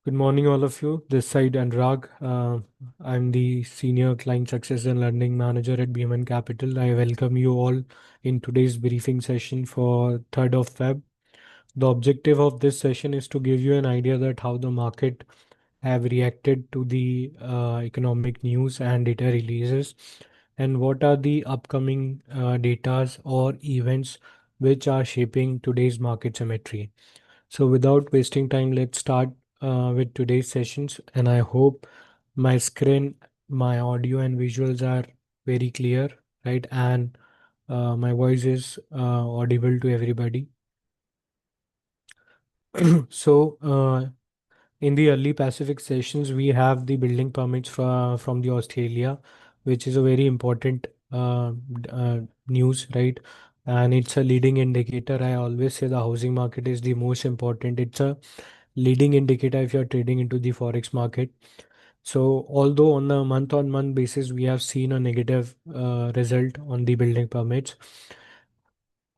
Good morning, all of you. This side Anurag. I'm the Senior Client Success and Learning Manager at BMN Capital. I welcome you all in today's briefing session for 3rd of Feb. The objective of this session is to give you an idea that how the market have reacted to the economic news and data releases, and what are the upcoming datas or events which are shaping today's market symmetry. So without wasting time, let's start with today's sessions. And I hope my screen, my audio and visuals are very clear, right? And my voice is audible to everybody. So in the early Pacific sessions, we have the building permits from the Australia, which is a very important news, right? And it's a leading indicator. I always say the housing market is the most important. It's a leading indicator if you're trading into the forex market. So although on a month-on-month basis we have seen a negative result on the building permits,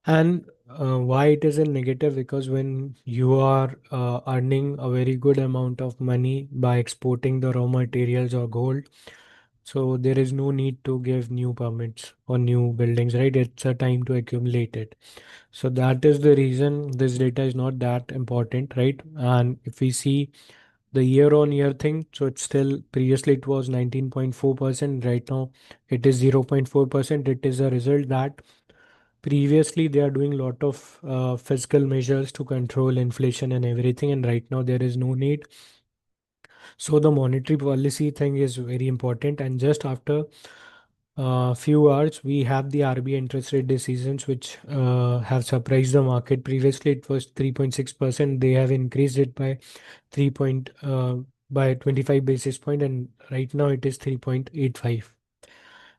and why it is a negative, because when you are earning a very good amount of money by exporting the raw materials or gold, so there is no need to give new permits or new buildings, right? It's a time to accumulate it. So that is the reason this data is not that important, right? And if we see the year on year thing, so it's still, previously it was 19.4%, right now it is 0.4%. It is a result that previously they are doing a lot of fiscal measures to control inflation and everything, and right now there is no need. So the monetary policy thing is very important. And just after few hours, we have the RBI interest rate decisions, which have surprised the market. Previously, it was 3.6%. They have increased it by 3 point by 25 basis point, and right now it is 3.85.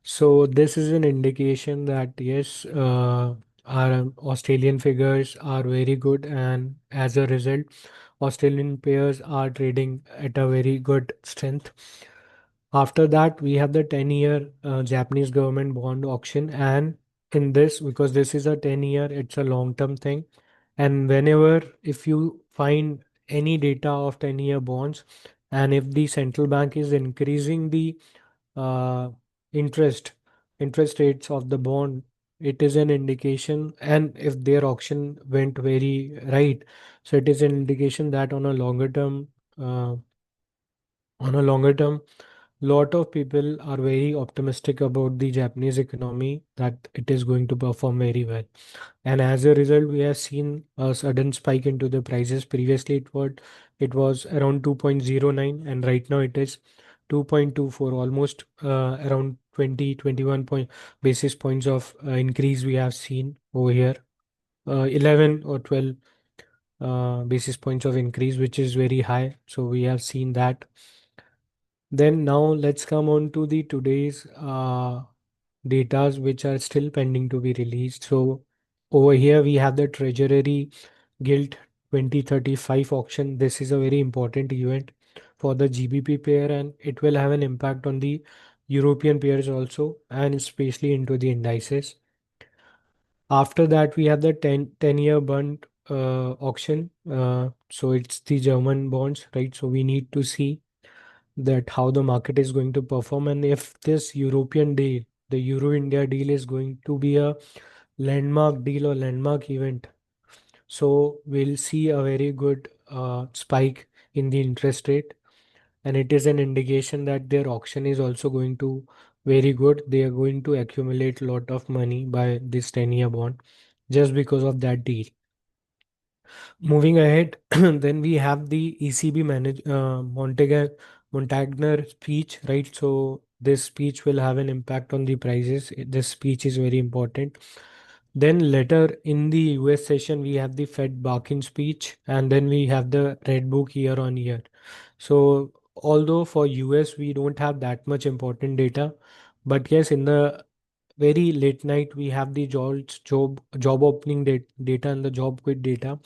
So this is an indication that yes, our Australian figures are very good, and as a result, Australian pairs are trading at a very good strength. After that, we have the 10-year Japanese government bond auction, and in this, because this is a 10-year, it's a long-term thing. And whenever, if you find any data of 10-year bonds, and if the central bank is increasing the uh, interest interest rates of the bond, it is an indication. And if their auction went very right, so it is an indication that uh, on a longer term, lot of people are very optimistic about the Japanese economy, that it is going to perform very well. And as a result, we have seen a sudden spike into the prices. Previously, it was around 2.09, and right now it is 2.24, almost around 21 point basis points of increase we have seen over here. 11 or 12 basis points of increase, which is very high. So we have seen that. Then now let's come on to the today's datas which are still pending to be released. So over here we have the Treasury Gilt 2035 auction. This is a very important event for the GBP pair, and it will have an impact on the European pairs also, and especially into the indices. After that, we have the 10-year bond auction. So it's the German bonds, right? So we need to see that how the market is going to perform, and if this European deal, the Euro India deal, is going to be a landmark deal or landmark event. So we'll see a very good spike in the interest rate, and it is an indication that their auction is also going to very good. They are going to accumulate a lot of money by this 10-year bond just because of that deal. Moving ahead, then we have the ECB Montagner speech, right? So this speech will have an impact on the prices. This speech is very important. Then later in the US session, we have the Fed Barkin speech, and then we have the Red Book year on year. So although for US we don't have that much important data, but yes, in the very late night we have the job opening data and the job quit data.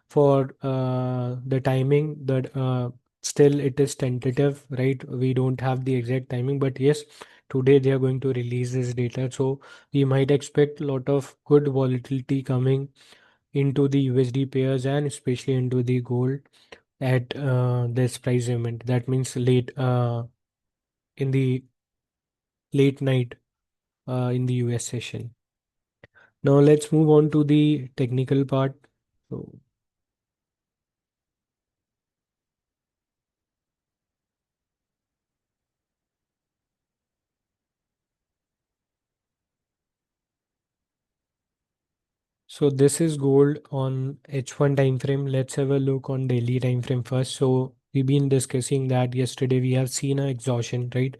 For the timing, that still it is tentative, right? We don't have the exact timing, but yes, today they are going to release this data, so we might expect a lot of good volatility coming into the USD pairs and especially into the gold. at this price event. That means in the late night in the US session. Now let's move on to the technical part. So, so this is gold on H1 time frame. Let's have a look on daily time frame first. So we've been discussing that yesterday. We have seen a exhaustion, right?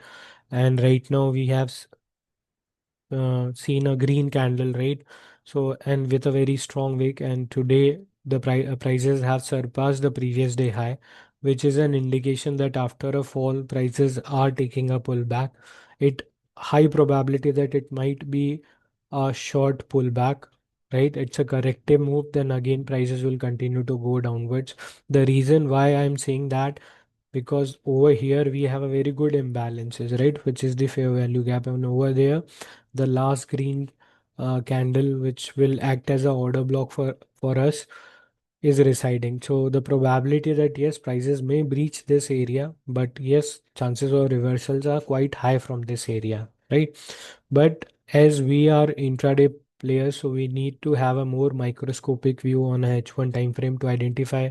And right now we have seen a green candle, right? So, and with a very strong wick, and today the prices have surpassed the previous day high, which is an indication that after a fall, prices are taking a pullback. It high probability that it might be a short pullback, right? It's a corrective move, then again prices will continue to go downwards. The reason why I'm saying that, because over here we have a very good imbalances, right, which is the fair value gap, and over there the last green candle, which will act as a order block for us, is residing. So the probability that yes, prices may breach this area, but yes, chances of reversals are quite high from this area, right? But as we are intraday players, so we need to have a more microscopic view on a H1 time frame to identify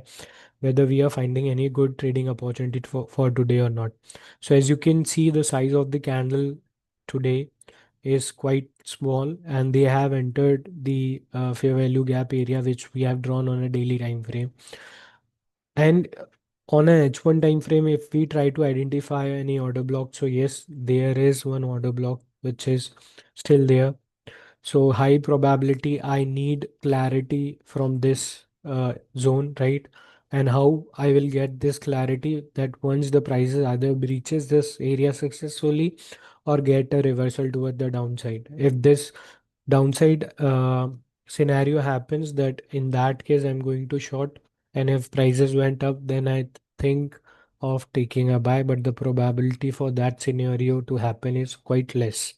whether we are finding any good trading opportunity for today or not. So as you can see, the size of the candle today is quite small, and they have entered the fair value gap area which we have drawn on a daily time frame. And on a H1 time frame, if we try to identify any order block, so yes, there is one order block which is still there. So high probability I need clarity from this zone, right? And how I will get this clarity, that once the prices either breaches this area successfully or get a reversal toward the downside. If this downside scenario happens, that in that case I'm going to short, and if prices went up, then I think of taking a buy, but the probability for that scenario to happen is quite less.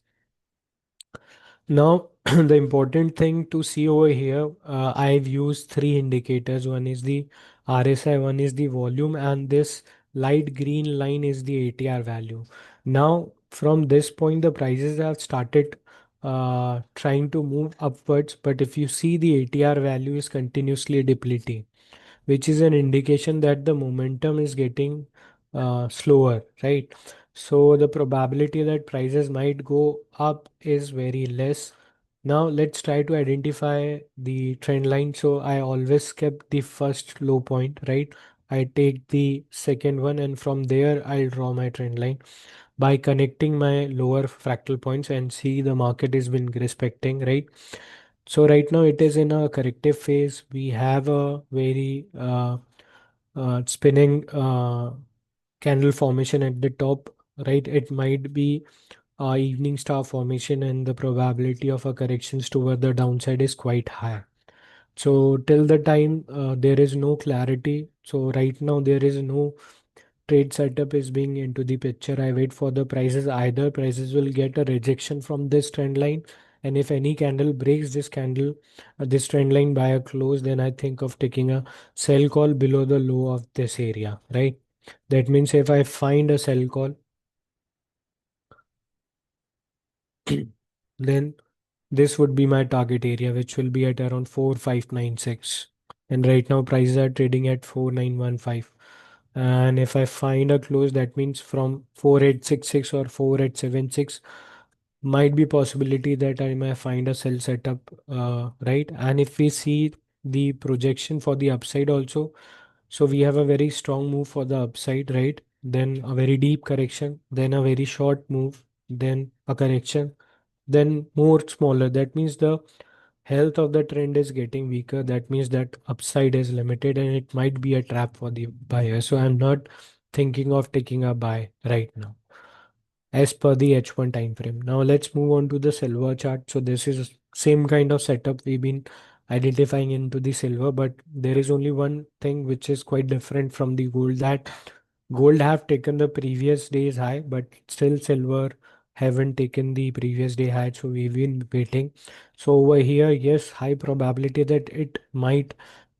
Now, the important thing to see over here, I've used three indicators. One is the RSI, one is the volume, and this light green line is the ATR value. Now, from this point, the prices have started trying to move upwards, but if you see, the ATR value is continuously depleting, which is an indication that the momentum is getting slower, right? So the probability that prices might go up is very less. Now let's try to identify the trend line. So I always kept the first low point, right? I take the second one, and from there I'll draw my trend line by connecting my lower fractal points and see the market has been respecting, right? So right now it is in a corrective phase. We have a very spinning candle formation at the top, right? It might be evening star formation, and the probability of a corrections toward the downside is quite high. So till the time there is no clarity, so right now there is no trade setup is being into the picture. I wait for the prices. Either prices will get a rejection from this trend line, and if any candle breaks this candle, this trend line by a close, then I think of taking a sell call below the low of this area, right? That means if I find a sell call, then this would be my target area, which will be at around 4596. And right now prices are trading at 4915. And if I find a close, that means from 4866 or 4876, might be possibility that I may find a sell setup, right? And if we see the projection for the upside also, so we have a very strong move for the upside, right? Then a very deep correction, then a very short move, then a correction, then more smaller. That means the health of the trend is getting weaker. That means that upside is limited, and it might be a trap for the buyer. So I'm not thinking of taking a buy right now as per the H1 time frame. Now let's move on to the silver chart. So this is same kind of setup we've been identifying into the silver, but there is only one thing which is quite different from the gold, that gold have taken the previous day's high, but still silver haven't taken the previous day high. So we've been waiting. So over here, yes, high probability that it might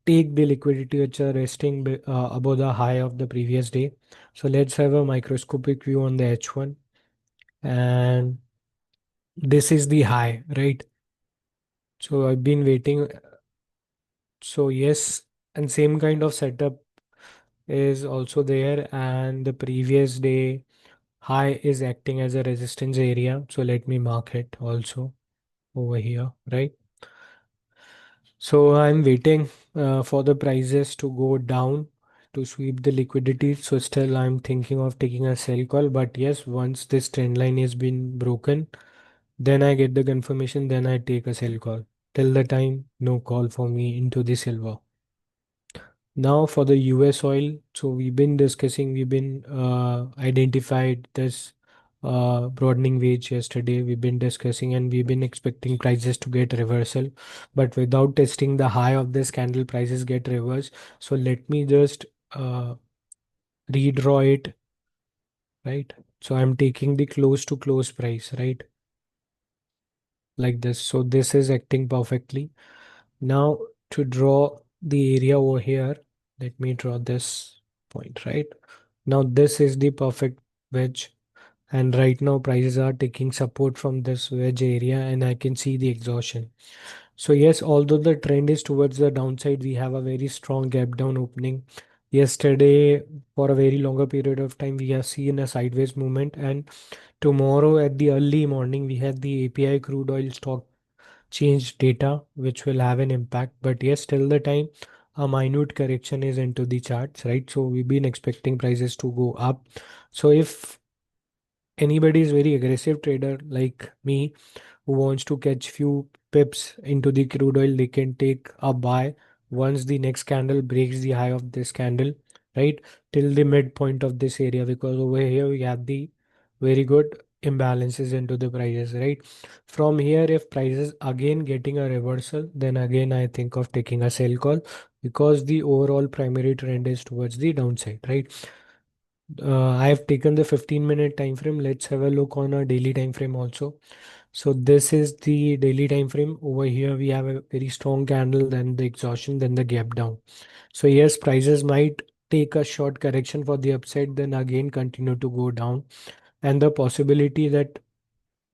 take the liquidity which are resting above the high of the previous day. So let's have a microscopic view on the H1, and this is the high, right? So I've been waiting. So yes, and same kind of setup is also there, and the previous day high is acting as a resistance area. So let me mark it also over here, right? So I'm waiting for the prices to go down to sweep the liquidity. So still I'm thinking of taking a sell call. But yes, once this trend line has been broken, then I get the confirmation, then I take a sell call. Till the time, no call for me into the silver. Now for the US oil, so we've been identified this broadening wedge yesterday. We've been discussing and we've been expecting prices to get reversal, but without testing the high of this candle, prices get reversed. So let me just uh, redraw it, right? So I'm taking the close to close price, right? Like this. So this is acting perfectly. Now to draw the area over here, let me draw this point, right? Now this is the perfect wedge, and right now prices are taking support from this wedge area, and I can see the exhaustion. So yes, although the trend is towards the downside, we have a very strong gap down opening. Yesterday, for a very longer period of time, we have seen a sideways movement, and tomorrow at the early morning, we had the API crude oil stock change data, which will have an impact. But yes, till the time a minute correction is into the charts, right? So we've been expecting prices to go up. So if anybody is very aggressive trader like me who wants to catch few pips into the crude oil, they can take a buy once the next candle breaks the high of this candle, right? Till the midpoint of this area, because over here we have the very good imbalances into the prices, right? From here, if prices again getting a reversal, then again I think of taking a sell call because the overall primary trend is towards the downside, right? I have taken the 15-minute time frame. Let's have a look on a daily time frame also. So this is the daily time frame. Over here we have a very strong candle, then the exhaustion, then the gap down. So yes, prices might take a short correction for the upside, then again continue to go down. And the possibility that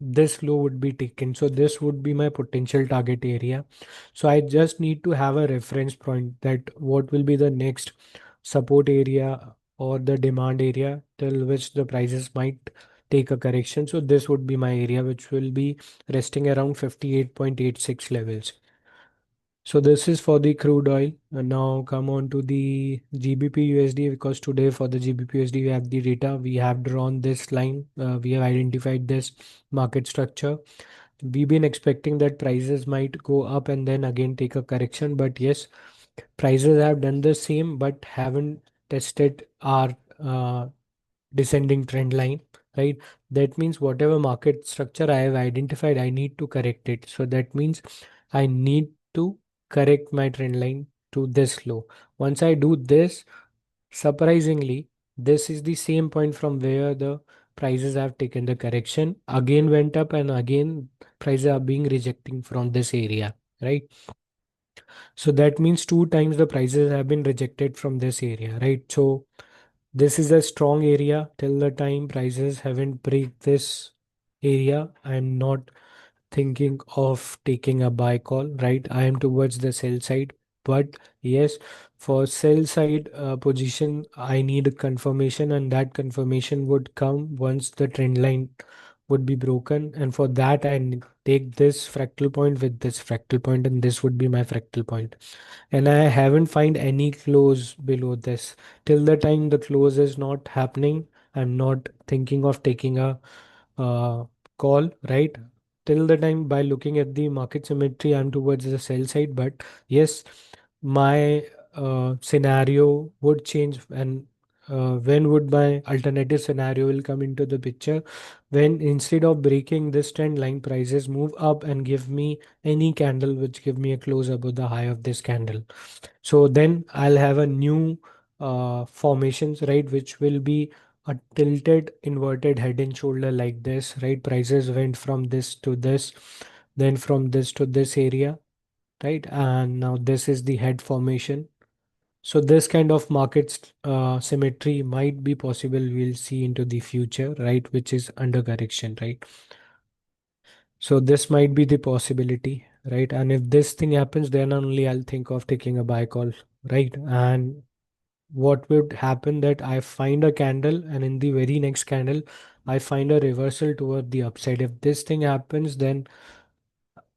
this low would be taken. So this would be my potential target area. So I just need to have a reference point that what will be the next support area or the demand area till which the prices might take a correction. So this would be my area which will be resting around 58.86 levels. So this is for the crude oil. And now come on to the GBP USD, because today for the GBP USD we have the data. We have drawn this line. We have identified this market structure. We've been expecting that prices might go up and then again take a correction. But yes, prices have done the same but haven't tested our descending trend line, right? That means whatever market structure I have identified, I need to correct it. So that means I need to correct my trend line to this low. Once I do this, surprisingly, this is the same point from where the prices have taken the correction, again went up, and again prices are being rejecting from this area, right? So that means two times the prices have been rejected from this area, right? So this is a strong area. Till the time prices haven't break this area, I'm not thinking of taking a buy call, right? I am towards the sell side. But yes, for sell side position, I need a confirmation, and that confirmation would come once the trend line would be broken. And for that, take this fractal point with this fractal point, and this would be my fractal point. And I haven't find any close below this. Till the time the close is not happening, I'm not thinking of taking a uh, call, right? Till the time by looking at the market symmetry, I'm towards the sell side. But yes, my scenario would change, and when would my alternative scenario will come into the picture? When instead of breaking this trend line, prices move up and give me any candle which give me a close above the high of this candle. So then I'll have a new formations, right, which will be a tilted inverted head and shoulder like this, right? Prices went from this to this, then from this to this area, right? And now this is the head formation. So this kind of market symmetry might be possible. We'll see into the future, right? Which is under correction, right? So this might be the possibility, right? And if this thing happens, then only I'll think of taking a buy call, right? And what would happen that I find a candle, and in the very next candle, I find a reversal toward the upside. If this thing happens, then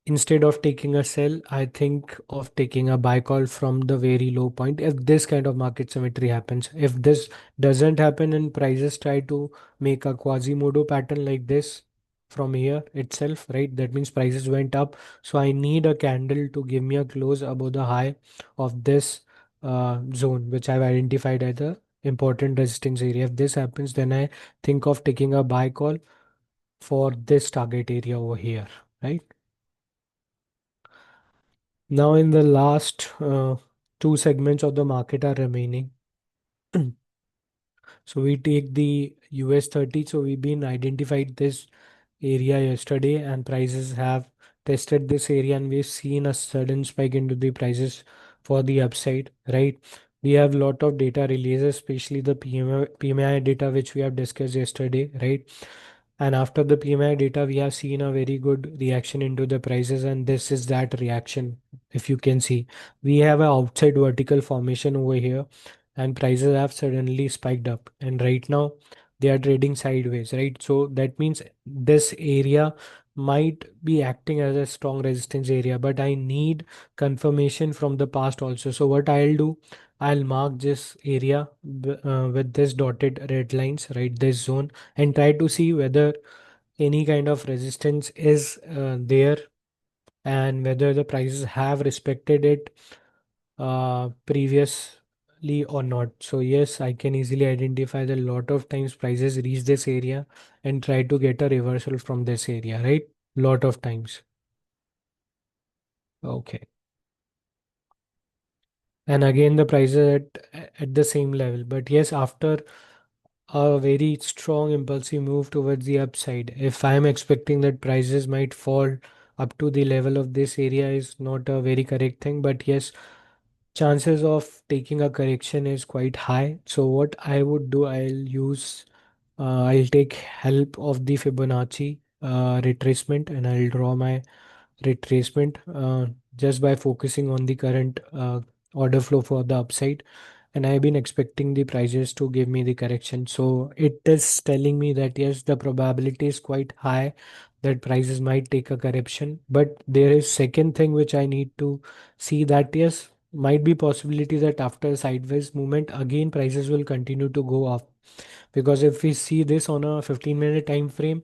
instead of taking a sell, I think of taking a buy call from the very low point. If this kind of market symmetry happens, if this doesn't happen and prices try to make a Quasimodo pattern like this from here itself, right? That means prices went up. So I need a candle to give me a close above the high of this zone, which I've identified as the important resistance area. If this happens, then I think of taking a buy call for this target area over here, right? Now, in the last two segments of the market are remaining. So we take the US 30. So we've been identified this area yesterday, and prices have tested this area, and we've seen a sudden spike into the prices for the upside, right? We have lot of data releases, especially the PMI data, which we have discussed yesterday, right? And after the PMI data, we have seen a very good reaction into the prices, and this is that reaction. If you can see, we have an outside vertical formation over here, and prices have suddenly spiked up. And right now, they are trading sideways, right? So that means this area might be acting as a strong resistance area, but I need confirmation from the past also. So what I'll do, I'll mark this area with this dotted red lines, right? This zone, and try to see whether any kind of resistance is there, and whether the prices have respected it previously or not. So yes, I can easily identify that a lot of times prices reach this area and try to get a reversal from this area, right? Lot of times. Okay. And again, the prices at the same level. But yes, after a very strong impulsive move towards the upside, if I'm expecting that prices might fall up to the level of this area is not a very correct thing. But yes, chances of taking a correction is quite high. So what I would do, I'll take help of the Fibonacci retracement, and I'll draw my retracement just by focusing on the current order flow for the upside. And I've been expecting the prices to give me the correction. So it is telling me that yes, the probability is quite high that prices might take a correction. But there is second thing which I need to see, that yes, might be possibility that after sideways movement again prices will continue to go up. Because if we see this on a 15-minute time frame,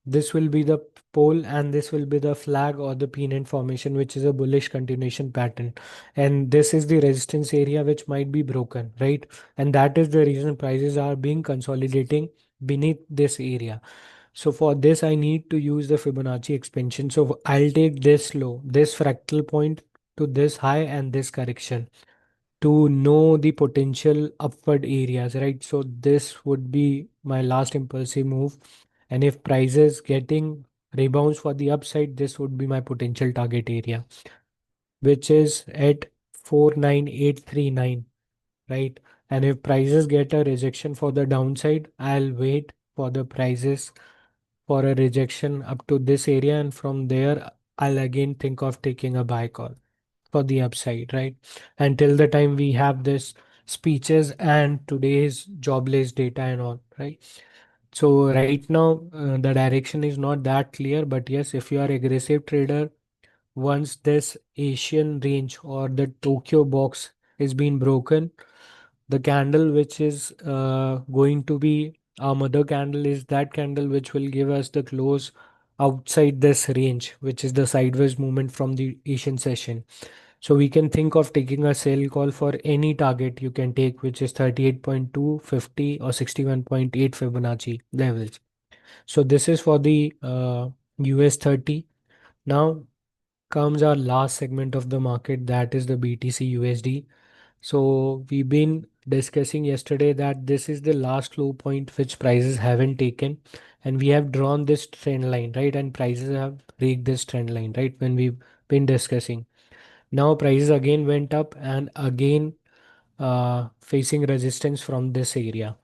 this will be the pole, and this will be the flag or the pennant formation, which is a bullish continuation pattern. And this is the resistance area which might be broken, right? And that is the reason prices are being consolidating beneath this area. So for this, I need to use the Fibonacci expansion. So I'll take this low, this fractal point to this high and this correction to know the potential upward areas, right? So this would be my last impulsive move. And if prices getting rebounds for the upside, this would be my potential target area, which is at 49839, right? And if prices get a rejection for the downside, I'll wait for the prices for a rejection up to this area. And from there, I'll again think of taking a buy call for the upside, right? Until the time we have this speeches and today's jobless data and all, right? So right now, the direction is not that clear, but yes, if you are aggressive trader, once this Asian range or the Tokyo box is being broken, the candle which is going to be our mother candle is that candle which will give us the close outside this range, which is the sideways movement from the Asian session. So we can think of taking a sell call for any target you can take, which is 38.2, 50, or 61.8 Fibonacci levels. So this is for the US 30. Now comes our last segment of the market, that is the BTC USD. So we've been discussing yesterday that this is the last low point which prices haven't taken, and we have drawn this trend line, right? And prices have break this trend line, right? When we've been discussing. Now prices again went up and again facing resistance from this area,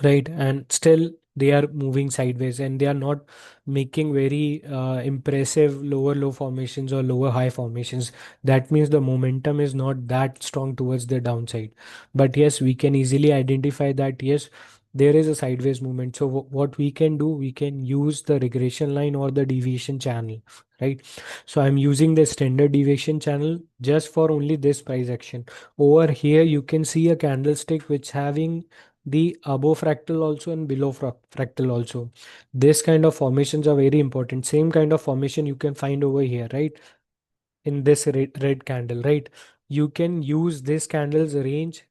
right? And still they are moving sideways and they are not making very impressive lower low formations or lower high formations. That means the momentum is not that strong towards the downside. But yes, we can easily identify that yes, there is a sideways movement. So what we can do, we can use the regression line or the deviation channel, right? So I'm using the standard deviation channel just for only this price action. Over here you can see a candlestick which having the above fractal also and below fractal also. This kind of formations are very important. Same kind of formation you can find over here, right? In this red candle, right? You can use this candle's range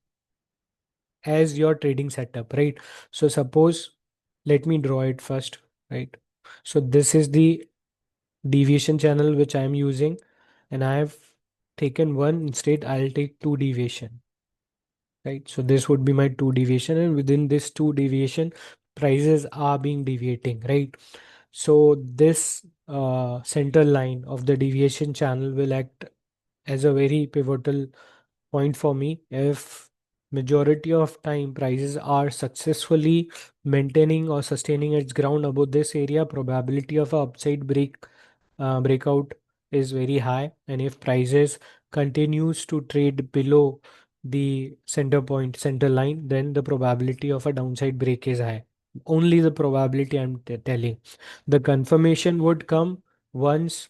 as your trading setup, right? So suppose, let me draw it first, right? So this is the deviation channel which I am using, and I have taken one. Instead I'll take two deviation, right? So this would be my two deviation, and within this two deviation, prices are being deviating, right? So this center line of the deviation channel will act as a very pivotal point for me. If majority of time prices are successfully maintaining or sustaining its ground above this area, probability of a upside breakout is very high. And if prices continues to trade below the center point, center line, then the probability of a downside break is high. Only the probability I'm telling. The confirmation would come once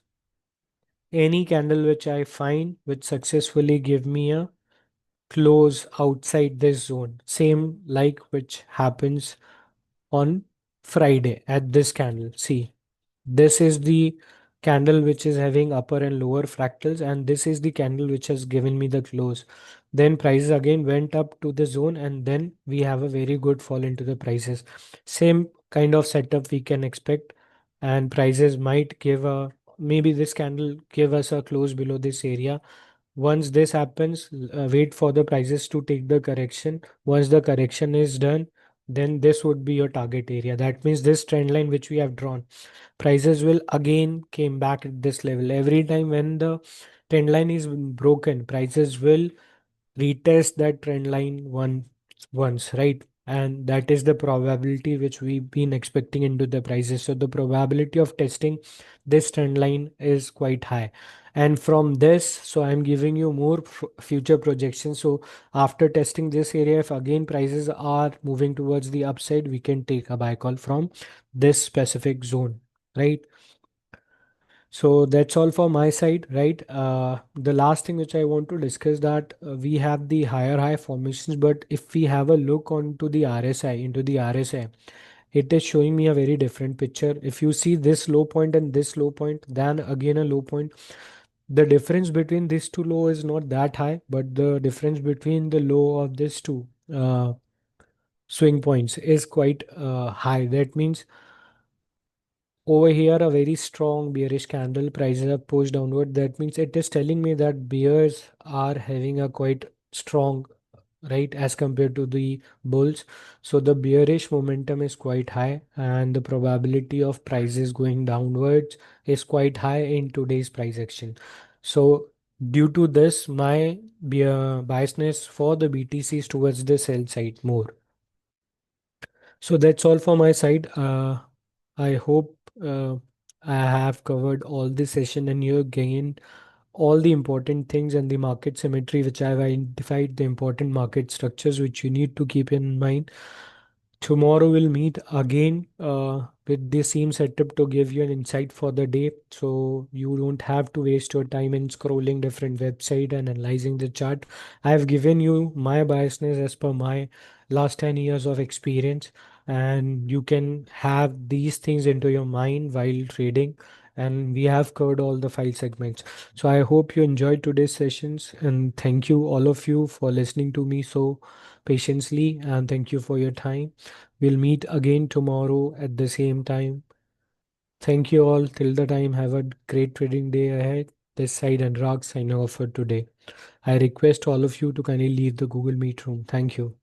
any candle which I find which successfully give me a close outside this zone, same like which happens on Friday at this candle. See, this is the candle which is having upper and lower fractals, and this is the candle which has given me the close. Then prices again went up to the zone, and then we have a very good fall into the prices. Same kind of setup we can expect, and prices might give a, maybe this candle give us a close below this area. Once this happens, wait for the prices to take the correction. Once the correction is done, then this would be your target area. That means this trend line which we have drawn, prices will again came back at this level. Every time when the trend line is broken, prices will retest that trend line once, right? And that is the probability which we've been expecting into the prices. So the probability of testing this trend line is quite high. And from this, so I'm giving you more future projections. So after testing this area, if again prices are moving towards the upside, we can take a buy call from this specific zone, right? So that's all for my side, right? The last thing which I want to discuss, that we have the higher high formations, but if we have a look onto the RSI, into the RSI, it is showing me a very different picture. If you see this low point and this low point, then again a low point, the difference between these two low is not that high, but the difference between the low of these two swing points is quite high. That means over here, a very strong bearish candle, prices have pushed downward. That means it is telling me that bears are having a quite strong, right, as compared to the bulls. So the bearish momentum is quite high, and the probability of prices going downwards is quite high in today's price action. So due to this, my biasness for the BTC is towards the sell side more. So that's all for my side. I hope I have covered all the session and you gained all the important things and the market symmetry, which I've identified the important market structures which you need to keep in mind. Tomorrow we'll meet again with the same setup to give you an insight for the day. So you don't have to waste your time in scrolling different website and analyzing the chart. I have given you my biasness as per my last 10 years of experience, and you can have these things into your mind while trading. And we have covered all the five segments. So I hope you enjoyed today's sessions, and thank you all of you for listening to me so patiently, and thank you for your time. We'll meet again tomorrow at the same time. Thank you all. Till the time, have a great trading day ahead. This side and Rag signing off for today. I request all of you to kindly leave the Google Meet room. Thank you.